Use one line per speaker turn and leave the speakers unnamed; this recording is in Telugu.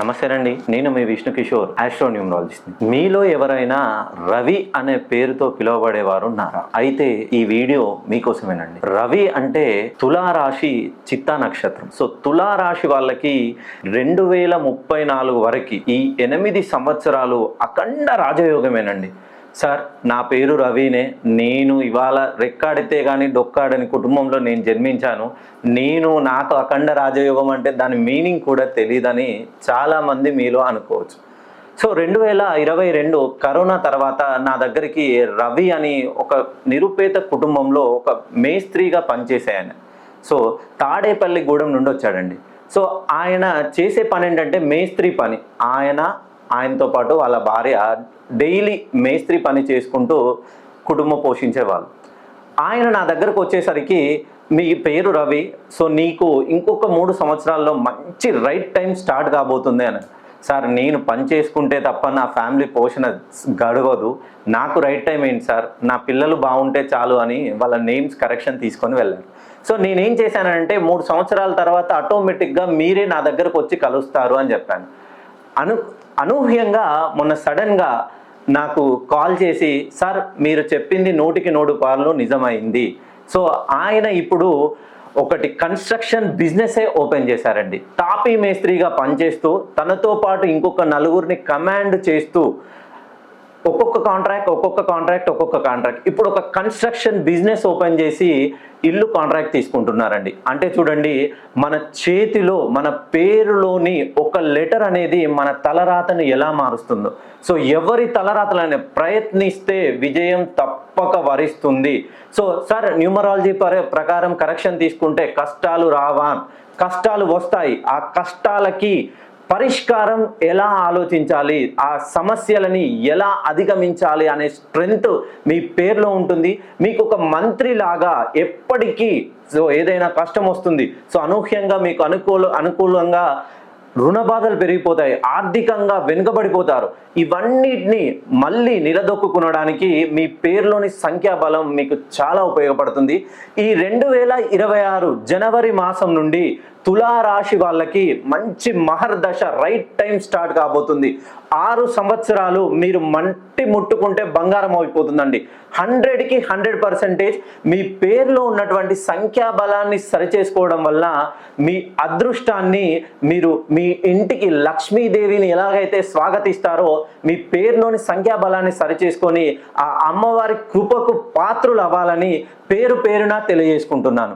నమస్తే అండి, నేను మీ విష్ణు కిషోర్, ఆస్ట్రోన్యూమరాలజిస్ట్. మీలో ఎవరైనా రవి అనే పేరుతో పిలువబడేవారు ఉన్నారా? అయితే ఈ వీడియో మీకోసమేనండి. రవి అంటే తులారాశి చిత్తా నక్షత్రం. సో తులారాశి వాళ్ళకి 2034 వరకు ఈ 8 సంవత్సరాలు అఖండ రాజయోగమేనండి. సార్, నా పేరు రవినే, నేను ఇవాళ రెక్కాడితే కానీ డొక్కాడని కుటుంబంలో నేను జన్మించాను, నాకు అఖండ రాజయోగం అంటే దాని మీనింగ్ కూడా తెలియదని చాలామంది మీలో అనుకోవచ్చు. సో 2022 కరోనా తర్వాత నా దగ్గరికి రవి అని ఒక నిరుపేద కుటుంబంలో ఒక మేస్త్రిగా పనిచేసాయని. సో తాడేపల్లి గూడెం నుండి వచ్చాడండి. సో ఆయన చేసే పని ఏంటంటే మేస్త్రి పని. ఆయనతో పాటు వాళ్ళ భార్య డైలీ మేస్త్రి పని చేసుకుంటూ కుటుంబం పోషించేవాళ్ళు. ఆయన నా దగ్గరకు వచ్చేసరికి, మీ పేరు రవి, సో నీకు ఇంకొక 3 సంవత్సరాల్లో మంచి రైట్ టైం స్టార్ట్ కాబోతుంది అని. సార్, నేను పని చేసుకుంటే తప్ప నా ఫ్యామిలీ పోషణ గడవదు, నాకు రైట్ టైం ఏంటి సార్, నా పిల్లలు బాగుంటే చాలు అని వాళ్ళ నేమ్స్ కరెక్షన్ తీసుకొని వెళ్ళారు. సో నేనేం చేశానంటే 3 సంవత్సరాల తర్వాత ఆటోమేటిక్గా మీరే నా దగ్గరకు వచ్చి కలుస్తారు అని చెప్పాను. అనూహ్యంగా మొన్న సడన్గా నాకు కాల్ చేసి, సార్ మీరు చెప్పింది 100% నిజమైంది. సో ఆయన ఇప్పుడు ఒకటి కన్స్ట్రక్షన్ బిజినెసే ఓపెన్ చేశారండి. తాపీ మేస్త్రిగా పనిచేస్తూ తనతో పాటు ఇంకొక 4గురిని కమాండ్ చేస్తూ ఒక్కొక్క కాంట్రాక్ట్ ఇప్పుడు ఒక కన్స్ట్రక్షన్ బిజినెస్ ఓపెన్ చేసి ఇల్లు కాంట్రాక్ట్ తీసుకుంటున్నారండి. అంటే చూడండి, మన చేతిలో మన పేరులోని ఒక లెటర్ అనేది మన తలరాతను ఎలా మారుస్తుందో. సో ఎవరి తలరాతలనే ప్రయత్నిస్తే విజయం తప్పక వరిస్తుంది. సో సార్, న్యూమరాలజీ ప్రకారం కరెక్షన్ తీసుకుంటే కష్టాలు రావా? కష్టాలు వస్తాయి. ఆ కష్టాలకి పరిష్కారం ఎలా ఆలోచించాలి, ఆ సమస్యలని ఎలా అధిగమించాలి అనే స్ట్రెంగ్త్ మీ పేరులో ఉంటుంది. మీకు ఒక మంత్రి లాగా ఎప్పటికీ సో ఏదైనా కష్టం వస్తుంది, సో అనూహ్యంగా మీకు అనుకూలంగా రుణ బాధలు పెరిగిపోతాయి, ఆర్థికంగా వెనుకబడిపోతారు. ఇవన్నిటిని మళ్ళీ నిలదొక్కునడానికి మీ పేరులోని సంఖ్యాబలం మీకు చాలా ఉపయోగపడుతుంది. ఈ 2026 జనవరి మాసం నుండి తులారాశి వాళ్ళకి మంచి మహర్దశ రైట్ టైం స్టార్ట్ కాబోతుంది. 6 సంవత్సరాలు మీరు మట్టి ముట్టుకుంటే బంగారం అయిపోతుందండి. 100కి 100% మీ పేరులో ఉన్నటువంటి సంఖ్యాబలాన్ని సరిచేసుకోవడం వల్ల మీ అదృష్టాన్ని మీరు మీ ఇంటికి లక్ష్మీదేవిని ఎలాగైతే స్వాగతిస్తారో, మీ పేరులోని సంఖ్యాబలాన్ని సరిచేసుకొని ఆ అమ్మవారి కృపకు పాత్రులు అవ్వాలని పేరున తెలియజేసుకుంటున్నాను.